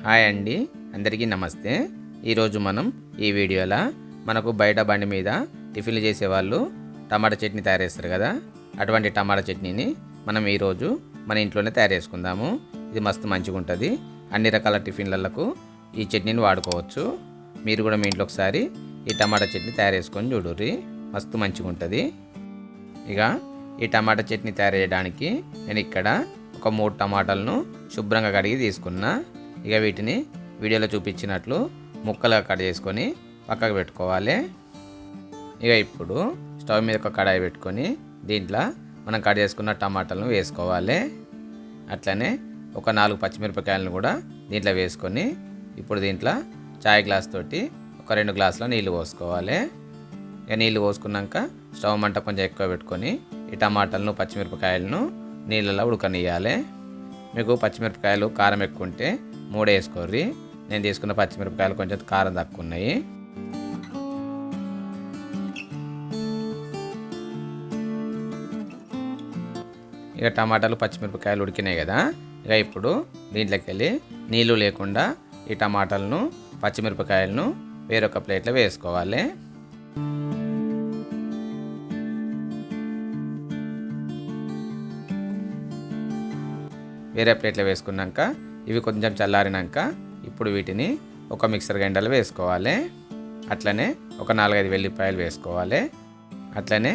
Hi అండి, అందరికీ నమస్తే. ఈరోజు మనం ఈ వీడియోలో మనకు బయట బండి మీద టిఫిన్లు చేసేవాళ్ళు టమాటా చట్నీ తయారు చేస్తారు కదా, అటువంటి టమాటా చట్నీని మనం ఈరోజు మన ఇంట్లోనే తయారు చేసుకుందాము. ఇది మస్తు మంచిగా ఉంటుంది. అన్ని రకాల టిఫిన్లకు ఈ చట్నీని వాడుకోవచ్చు. మీరు కూడా మీ ఇంట్లో ఒకసారి ఈ టమాటా చట్నీ తయారు చేసుకొని చూడుర్రి, మస్తు మంచిగా ఉంటుంది. ఇక ఈ టమాటా చట్నీ తయారు చేయడానికి నేను ఇక్కడ ఒక 3 టమాటాలను శుభ్రంగా కడిగి తీసుకున్నా. ఇక వీటిని వీడియోలో చూపించినట్లు ముక్కలుగా కట్ చేసుకొని పక్కకు పెట్టుకోవాలి. ఇక ఇప్పుడు స్టవ్ మీద ఒక కడాయి పెట్టుకొని దీంట్లో మనం కట్ చేసుకున్న టమాటాలను వేసుకోవాలి. అట్లనే ఒక 4 పచ్చిమిరపకాయలను కూడా దీంట్లో వేసుకొని ఇప్పుడు దీంట్లో చాయ్ గ్లాస్ తోటి ఒక 2 గ్లాసుల నీళ్ళు పోసుకోవాలి. ఇక నీళ్ళు పోసుకున్నాక స్టవ్ మంట కొంచెం ఎక్కువ పెట్టుకొని ఈ టమాటాలను పచ్చిమిరపకాయలను నీళ్ళలో ఉడకనియాలి. మీకు పచ్చిమిరపకాయలు కారం ఎక్కువ ఉంటే 3 వేసుకోర్రి. నేను తీసుకున్న పచ్చిమిరపకాయలు కొంచెం కారం తక్కువ ఉన్నాయి. ఇక టమాటాలు పచ్చిమిరపకాయలు ఉడికినాయి కదా, ఇక ఇప్పుడు దీంట్లోకి వెళ్ళి నీళ్ళు లేకుండా ఈ టమాటాలను పచ్చిమిరపకాయలను వేరొక ప్లేట్లో వేసుకోవాలి. వేరే ప్లేట్లో వేసుకున్నాక ఇవి కొంచెం చల్లారినాక ఇప్పుడు వీటిని ఒక మిక్సర్ గ్రైండర్లో వేసుకోవాలి. అట్లనే ఒక 4-5 వెల్లిపాయలు వేసుకోవాలి. అట్లనే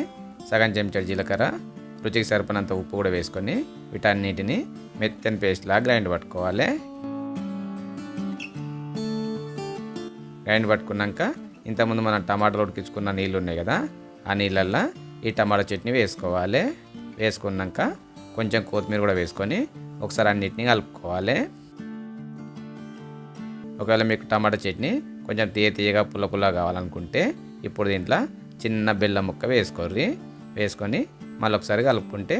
సగం చెంచా జీలకర్ర, రుచికి సరిపడినంత ఉప్పు కూడా వేసుకొని వీటన్నిటిని మెత్తని పేస్ట్లా గ్రైండ్ పట్టుకోవాలి. గ్రైండ్ పట్టుకున్నాక ఇంతకుముందు మనం టమాటాలు ఉడికించుకున్న నీళ్ళు ఉన్నాయి కదా, ఆ నీళ్ళల్లో ఈ టమాటా చట్నీ వేసుకోవాలి. వేసుకున్నాక కొంచెం కొత్తిమీర కూడా వేసుకొని ఒకసారి అన్నిటిని కలుపుకోవాలి. ఒకవేళ మీకు టమాటా చట్నీ కొంచెం తీయగా పుల్ల కావాలనుకుంటే ఇప్పుడు దీంట్లో చిన్న బెల్లం ముక్క వేసుకోర్రి. వేసుకొని మళ్ళీ ఒకసారి కలుపుకుంటే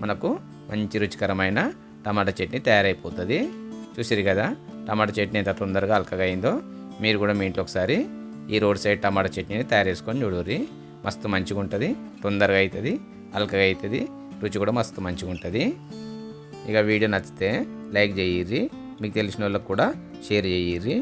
మనకు మంచి రుచికరమైన టమాటా చట్నీ తయారైపోతుంది. చూసిరు కదా టమాటా చట్నీ ఎంత తొందరగా అల్కగా అయిందో. మీరు కూడా మీ ఇంట్లో ఒకసారి ఈ రోడ్ సైడ్ టమాటా చట్నీని తయారు చేసుకొని చూడుర్రి, మస్తు మంచిగా ఉంటుంది. తొందరగా అవుతుంది, అల్కగా అవుతుంది, రుచి కూడా మస్తు మంచిగా ఉంటుంది. ఇక వీడియో నచ్చితే లైక్ చేయిర్రి, మీకు తెలిసిన వాళ్ళకి కూడా షేర్ చేయిర్రి.